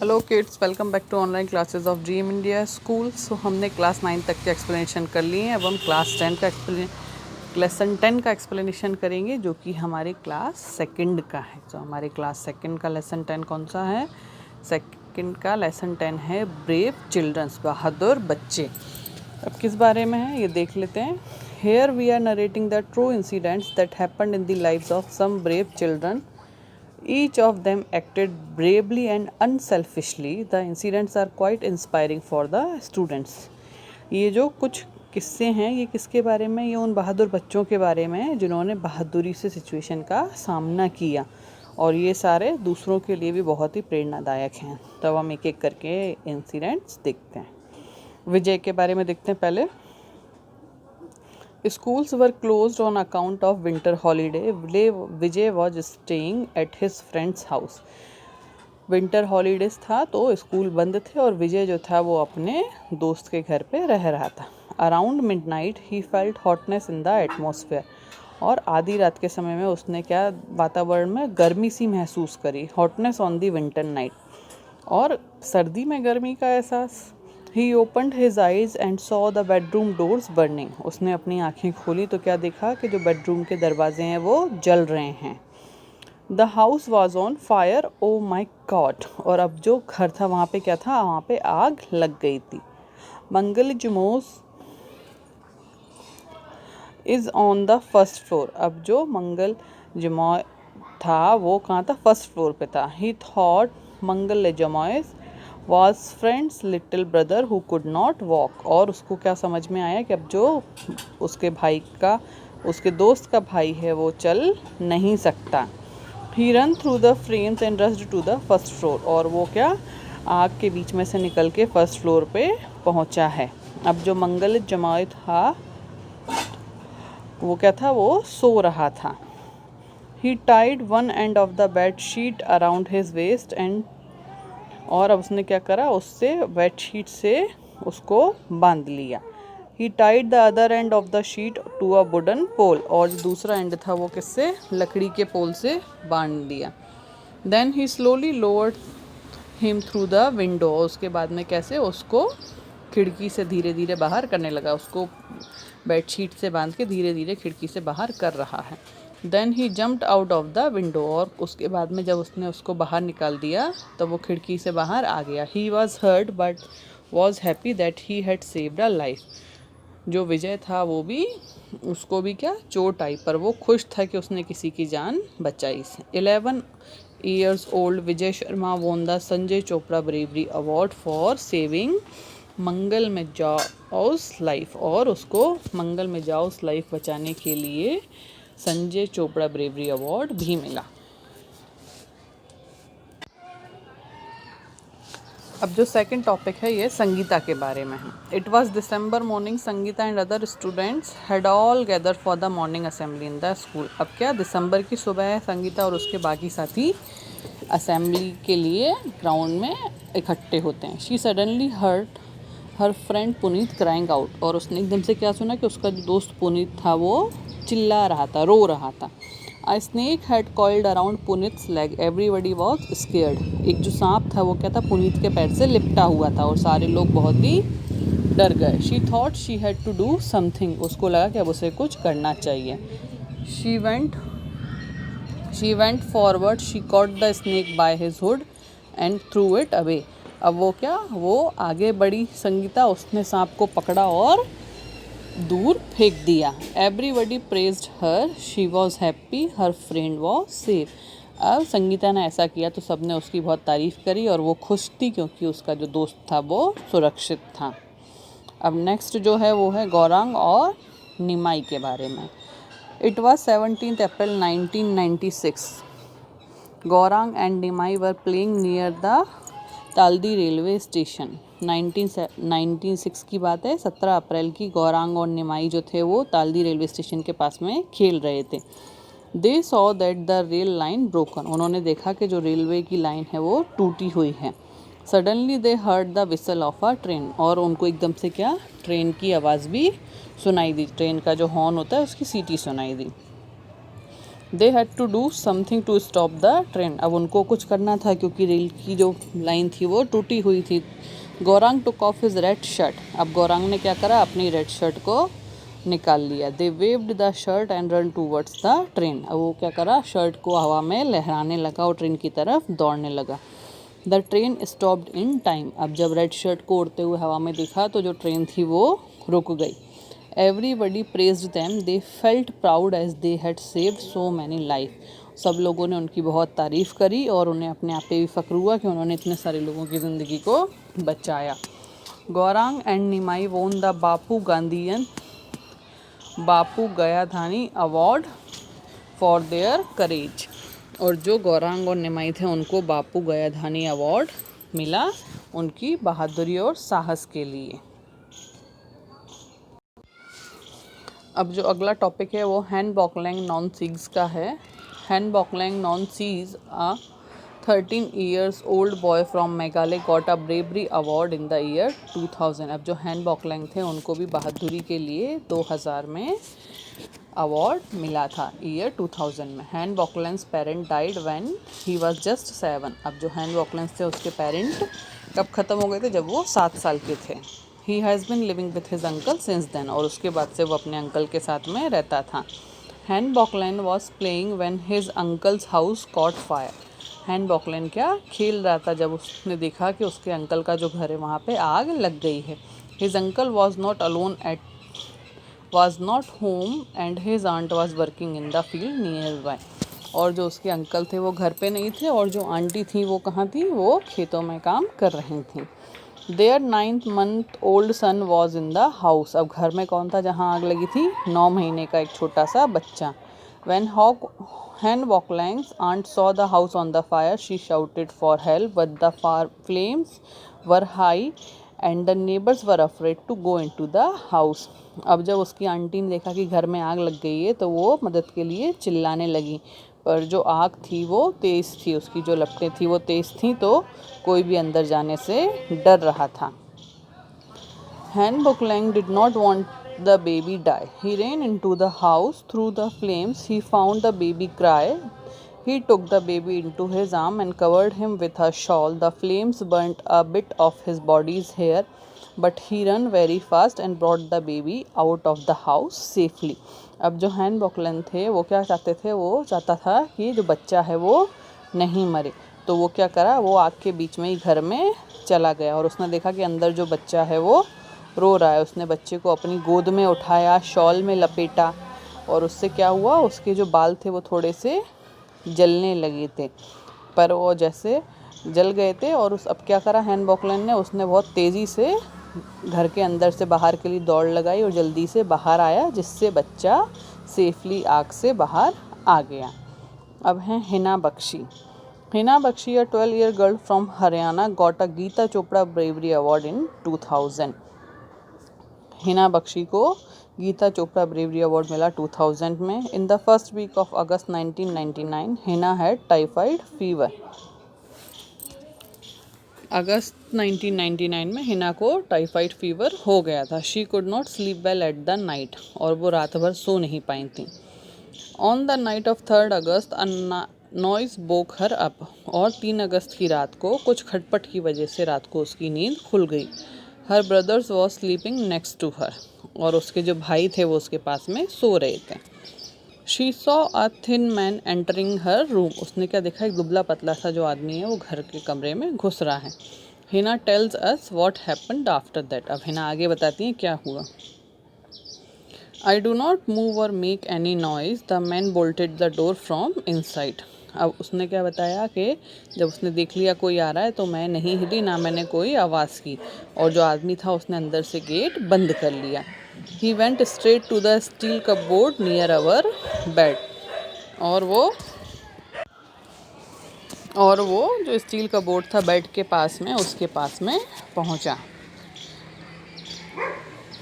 Hello kids, welcome back to online classes of Dream India School. So हमने class 9 तक के explanation कर लिए हैं। अब हम क्लास 10 का लेसन 10 का एक्सप्लेनेशन करेंगे, जो कि हमारे क्लास सेकंड का है। तो हमारे क्लास सेकंड का लेसन 10 कौन सा है? सेकंड का लेसन 10 है ब्रेव चिल्ड्रंस, बहादुर बच्चे। अब किस बारे में है ये देख लेते हैं। Here we are narrating the true incidents that happened in the lives of some brave children. Each of them acted bravely and unselfishly. The incidents are quite inspiring for the students. ये जो कुछ किस्से हैं ये किसके बारे में? ये उन बहादुर बच्चों के बारे में हैं जिन्होंने बहादुरी से सिचुएशन का सामना किया, और ये सारे दूसरों के लिए भी बहुत ही प्रेरणादायक हैं। तो अब हम एक एक करके इंसिडेंट्स देखते हैं। विजय के बारे में देखते हैं पहले। Schools were closed on account of winter holiday. Vijay was staying at his friend's house. Winter holidays था तो स्कूल बंद थे और विजय जो था वो अपने दोस्त के घर पे रह रहा था। Around midnight he felt hotness in the atmosphere. और आधी रात के समय में उसने क्या वातावरण में गर्मी सी महसूस करी, hotness on the winter night, और सर्दी में गर्मी का एहसास। He opened his eyes and saw the bedroom doors burning. उसने अपनी आँखें खोली तो क्या देखा कि जो बेडरूम के दरवाजे हैं वो जल रहे हैं। The house was on fire. Oh my God. और अब जो घर था वहाँ पे क्या था? वहाँ पे आग लग गई थी। मंगल जमोस is on the first floor. अब जो मंगल जमोय था वो कहाँ था? फर्स्ट फ्लोर पे था। He thought Mangal जमोयस was friend's little brother who could not walk. और उसको क्या समझ में आया कि अब जो उसके दोस्त का भाई है वो चल नहीं सकता। He ran through the flames and rushed to the first floor. और वो क्या आग के बीच में से निकल के फर्स्ट फ्लोर पे पहुंचा है। अब जो मंगल जमाय था वो क्या था? वो सो रहा था। He tied one end of the bed sheet around his waist and और अब उसने क्या करा? उससे बेडशीट से उसको बांध लिया। He tied the other end of the sheet to a wooden pole. और जो दूसरा एंड था वो किससे? लकड़ी के पोल से बांध दिया। Then he slowly lowered him through the window. उसके बाद में कैसे उसको खिड़की से धीरे धीरे बाहर करने लगा। उसको बेडशीट से बांध के धीरे धीरे खिड़की से बाहर कर रहा है। Then he jumped out of the window. और उसके बाद में जब उसने उसको बाहर निकाल दिया तब वो खिड़की से बाहर आ गया। He was hurt but was happy that he had saved a life. जो विजय था वो भी, उसको भी क्या चोट आई, पर वो खुश था कि उसने किसी की जान बचाई। 11 years old Vijay Sharma won the Sanjay Chopra bravery award for saving Mangal मिर्जाऊस लाइफ. और उसको मंगल मिर्जाऊस लाइफ बचाने के लिए संजय चोपड़ा ब्रेवरी अवार्ड भी मिला। अब जो सेकंड टॉपिक है ये संगीता के बारे में है। It was December morning. Sangeeta and other students had all gather for the morning assembly in the school. अब क्या दिसंबर की सुबह है, संगीता और उसके बाकी साथी असेंबली के लिए ग्राउंड में इकट्ठे होते हैं। She suddenly heard her friend Puneet crying out. और उसने एकदम से क्या सुना कि उसका जो दोस्त पुनीत था वो चिल्ला रहा था, रो रहा था। A snake had coiled around पुनीत's leg. Everybody was scared. एक जो सांप था वो क्या था? पुनीत के पैर से लिपटा हुआ था और सारे लोग बहुत ही डर गए। She thought she had to do something. उसको लगा कि अब उसे कुछ करना चाहिए। She went forward. She caught the snake by his hood and threw it away. अब वो आगे बढ़ी संगीता, उसने सांप को पकड़ा और दूर फेंक दिया। Everybody praised her. She was happy her friend was safe. अब संगीता ने ऐसा किया तो सबने उसकी बहुत तारीफ़ करी और वो खुश थी क्योंकि उसका जो दोस्त था वो सुरक्षित था। अब नेक्स्ट जो है वो है गौरांग और निमाई के बारे में। It was 17 April 1996. Gaurang and Nimai were playing near the Taldi railway station. 1996 की बात है। 17 अप्रैल की गौरांग और निमाई जो थे वो ताल्दी रेलवे स्टेशन के पास में खेल रहे थे। They saw that the rail line broken. उन्होंने देखा कि जो रेलवे की लाइन है वो टूटी हुई है। Suddenly they heard the whistle of a train. और उनको एकदम से क्या ट्रेन की आवाज़ भी सुनाई दी। ट्रेन का जो हॉर्न होता है उसकी सीटी सुनाई दी। They had to do something to stop the train. अब उनको कुछ करना था क्योंकि रेल की जो लाइन थी वो टूटी हुई थी। Gaurang took off his red shirt. अब गौरांग ने क्या करा, अपनी रेड शर्ट को निकाल लिया। They waved the shirt and run towards the train. अब वो क्या करा, शर्ट को हवा में लहराने लगा और ट्रेन की तरफ दौड़ने लगा। The train stopped in time. अब जब रेड शर्ट को उड़ते हुए हवा में दिखा तो जो ट्रेन थी वो रुक गई। Everybody praised them, they felt proud as they had saved so many life. सब लोगों ने उनकी बहुत तारीफ़ करी और उन्हें अपने आप पे भी फ़ख्र हुआ कि उन्होंने इतने सारे लोगों की ज़िंदगी को बचाया। Gaurang and Nimai won the Bapu Gaidhani award for their courage. और जो गौरांग और निमाई थे उनको बापू गयाधानी अवार्ड मिला उनकी बहादुरी और साहस के लिए। अब जो अगला टॉपिक है वो हैन बॉकलैंग नॉन सीग्स का है। Hain Bokland Nongsiej a 13 years old boy from Meghalaya got a bravery award in the year 2000। अब जो हैन बॉकलैंग थे उनको भी बहादुरी के लिए 2000 में अवार्ड मिला था, ईयर 2000 में। Hain Bokland's parent died when he was just 7। अब जो हैन बॉकलैंग्स थे उसके पेरेंट कब ख़त्म हो गए थे, जब वो 7 साल के थे। He has been living with his uncle since then. और उसके बाद से वो अपने अंकल के साथ में रहता था। Hain Bokland was playing when his uncle's house caught fire. Hain Bokland क्या खेल रहा था जब उसने देखा कि उसके अंकल का जो घर है वहाँ पे आग लग गई है। His uncle was not home and his aunt was working in the field nearby। और जो उसके अंकल थे वो घर पे नहीं थे और जो आंटी थी वो कहाँ थी, वो खेतों में काम कर रही थी। Their 9th-month old son was in the house। अब घर में कौन था जहाँ आग लगी थी, 9 महीने का एक छोटा सा बच्चा। Hen Bocklang's aunt saw the house on the fire, she shouted for help, but the flames were high and the neighbors were afraid to go into the house। अब जब उसकी आंटी ने देखा कि घर में आग लग गई है तो वो मदद के लिए चिल्लाने लगी, पर जो आग थी वो तेज़ थी, उसकी जो लपटें थी वो तेज़ थी तो कोई भी अंदर जाने से डर रहा था। Hain Bokland did not want the baby die। He ran into the house through the flames। He found the baby cry। He took the baby into his arm and covered him with a shawl। The flames burnt a bit of his body's hair, but he ran very fast and brought the baby out of the house safely। अब जो हैन बॉकलैंड थे वो क्या चाहते थे, वो चाहता था कि जो बच्चा है वो नहीं मरे। तो वो क्या करा, वो आग के बीच में ही घर में चला गया और उसने देखा कि अंदर जो बच्चा है वो रो रहा है। उसने बच्चे को अपनी गोद में उठाया, शॉल में लपेटा और उससे क्या हुआ, उसके जो बाल थे वो थोड़े से जलने लगे थे, पर वो जैसे जल गए थे। और उस अब क्या करा हैन बॉकलैंड ने, उसने बहुत तेज़ी से घर के अंदर से बाहर के लिए दौड़ लगाई और जल्दी से बाहर आया, जिससे बच्चा सेफली आग से बाहर आ गया। अब हैं Hina Bakshi. Hina Bakshi, a 12-year girl from Haryana, got a Gita Chopra bravery award in 2000। Hina Bakshi को गीता चोपड़ा ब्रेवरी अवार्ड मिला 2000 में। In the first week of August 1999 Hina had typhoid fever. अगस्त 1999 में हिना को टाइफाइड फीवर हो गया था। She could not sleep well at the night. और वो रात भर सो नहीं पाई थी। On the night of 3rd August a noise woke her up. और 3 अगस्त की रात को कुछ खटपट की वजह से रात को उसकी नींद खुल गई। Her brothers was sleeping next to her. और उसके जो भाई थे वो उसके पास में सो रहे थे। She saw a thin man entering her room. उसने क्या देखा, एक दुबला पतला सा जो आदमी है वो घर के कमरे में घुस रहा है। Hina tells us what happened after that. अब हिना आगे बताती हैं क्या हुआ। आई डू नॉट मूव और make any noise, the man bolted the door from inside. अब उसने क्या बताया कि जब उसने देख लिया कोई आ रहा है तो मैं नहीं हिली, ना मैंने कोई आवाज़ की, और जो आदमी था उसने अंदर से गेट बंद कर लिया। He went straight to the steel cupboard near our bed. और वो जो स्टील का बोर्ड था बेड के पास में, उसके पास में पहुंचा।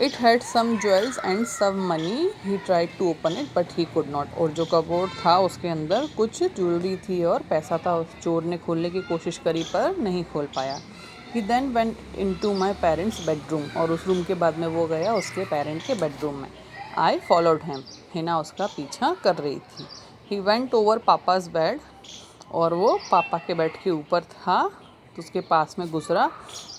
It had some jewels and some money. He tried to open it but he could not. और जो कबोर्ड था उसके अंदर कुछ ज्वेलरी थी और पैसा था। उस चोर ने खोलने की कोशिश करी पर नहीं खोल पाया। He then went into my parents bedroom. और उस रूम के बाद में वो गया उसके पेरेंट के बेडरूम में। I followed him. हिना उसका पीछा कर रही थी। He went over papa's bed, और वो पापा के बेड के ऊपर था तो उसके पास में गुजरा।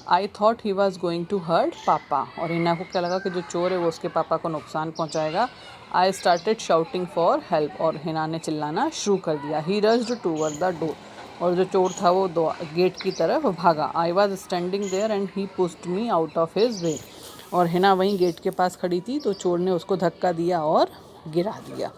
I thought he was going to hurt papa, और हिना को क्या लगा कि जो चोर है वो उसके पापा को नुकसान पहुंचाएगा। I started shouting for help, और हिना ने चिल्लाना शुरू कर दिया। He rushed toward the door, और जो चोर था वो गेट की तरफ भागा। I was standing there and he pushed me out of his way, और हिना वहीं गेट के पास खड़ी थी तो चोर ने उसको धक्का दिया और गिरा दिया।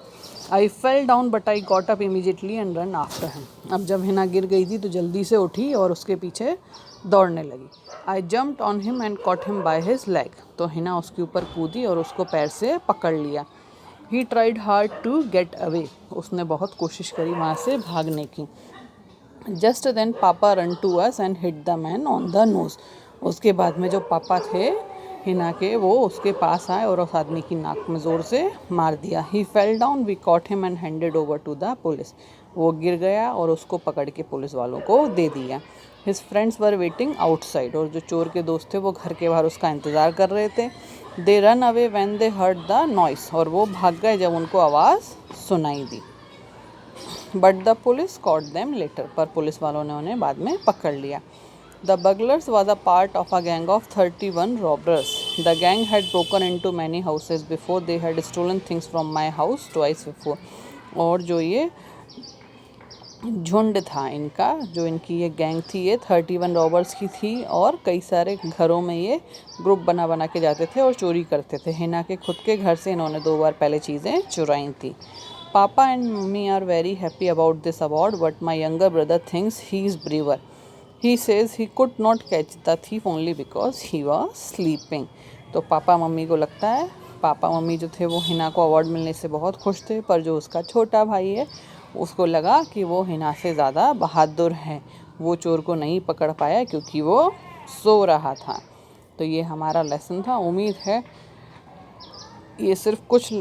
I fell down but I got up immediately and run after him. अब जब हिना गिर गई थी तो जल्दी से उठी और उसके पीछे दौड़ने लगी। आई jumped on him and cot him by his leg, तो हिना उसके ऊपर कूदी और उसको पैर से पकड़ लिया। He tried hard to get away, उसने बहुत कोशिश करी वहाँ से भागने की। Just then papa run to us and hit the man on the nose, उसके बाद में जो पापा थे हिना के वो उसके पास आए और उस आदमी की नाक में ज़ोर से मार दिया। He fell down, we caught him and handed over to the police, वो गिर गया और उसको पकड़ के पुलिस वालों को दे दिया। His friends were waiting outside, और जो चोर के दोस्त थे वो घर के बाहर उसका इंतज़ार कर रहे थे। They run away when they heard the noise, और वो भाग गए जब उनको आवाज़ सुनाई दी। But the police caught them later, पर पुलिस वालों ने उन्हें बाद में पकड़ लिया। The burglars was a part of a gang of 31 robbers. The gang had broken into many houses before. They had stolen things from my house twice before. और जो ये झुंड था इनका, जो इनकी ये गैंग थी, ये 31 रॉबर्स की थी, और कई सारे घरों में ये ग्रुप बना बना के जाते थे और चोरी करते थे। हिना के खुद के घर से इन्होंने 2 बार पहले चीज़ें चुराई थी। Papa and mummy are very happy about this award, but my younger brother thinks he is braver. He says he could not catch the thief only because he was sleeping. तो पापा मम्मी को लगता है, papa mummy जो थे वो हिना को award मिलने से बहुत खुश थे, पर जो उसका छोटा भाई है उसको लगा कि वो हिना से ज़्यादा बहादुर है, वो चोर को नहीं पकड़ पाया क्योंकि वो सो रहा था। तो ये हमारा लेसन था। उम्मीद है ये सिर्फ कुछ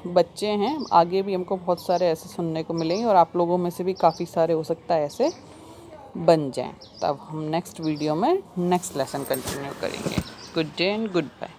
बच्चे हैं, आगे भी हमको बहुत सारे ऐसे सुनने को मिलेंगे, और आप लोगों में से भी काफ़ी सारे हो सकता है ऐसे बन जाएं। तब हम नेक्स्ट वीडियो में नेक्स्ट लेसन कंटिन्यू करेंगे। Good day and good bye.